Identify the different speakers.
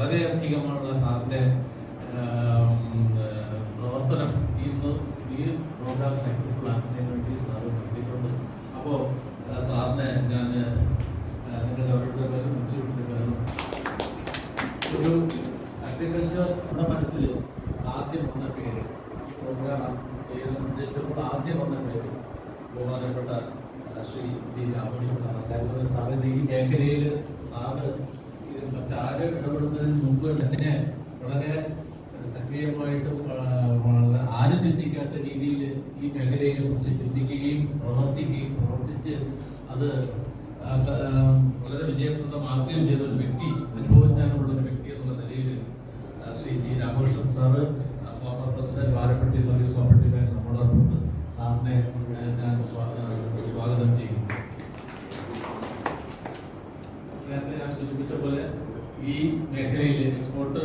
Speaker 1: വളരെയധികമുള്ള സാറിൻ്റെ പ്രവർത്തനം ഈ പ്രോഗ്രാം സക്സസ്ഫുൾ ആക്കുന്നതിന് വേണ്ടി സാറ് നടത്തിയിട്ടുണ്ട്. അപ്പോൾ സാറിനെ ഞാൻ നിങ്ങളുടെ ഓരോരുത്തരുടെ പേരും വിളിച്ചുവിട്ടിട്ട് കാരണം ഒരു അഗ്രികൾച്ചർ നമ്മുടെ മനസ്സിൽ ആദ്യം വന്ന പേര് ഈ പ്രോഗ്രാം ചെയ്യാൻ ഉദ്ദേശിച്ചപ്പോൾ ആദ്യം വന്ന പേര് ബഹുമാനപ്പെട്ട ശ്രീ ജി രാമകൃഷ്ണൻ സാർ. അതായത് സാറിൻ്റെ ഈ മേഖലയിൽ സാറ് ഇത് മറ്റാരും ഇടപെടുന്നതിന് മുമ്പ് തന്നെ വളരെ സക്രിയമായിട്ടും ആരും ചിന്തിക്കാത്ത രീതിയിൽ ഈ മേഖലയെ കുറിച്ച് ചിന്തിക്കുകയും പ്രവർത്തിച്ച് അത് വളരെ വിജയപ്രദമാക്കുകയും ചെയ്ത ഒരു വ്യക്തി, അനുഭവജ്ഞാനമുള്ള ഒരു വ്യക്തി എന്നുള്ള നിലയിൽ Shri G Ramakrishnan sir, former president Varappatti service cooperative bank നമ്മളോടൊപ്പം സാറിനെ ഞാൻ സ്വാഗതം ചെയ്യുന്നു. നേരത്തെ ഞാൻ സൂചിപ്പിച്ച പോലെ ഈ മേഖലയിൽ എക്സ്പോർട്ട്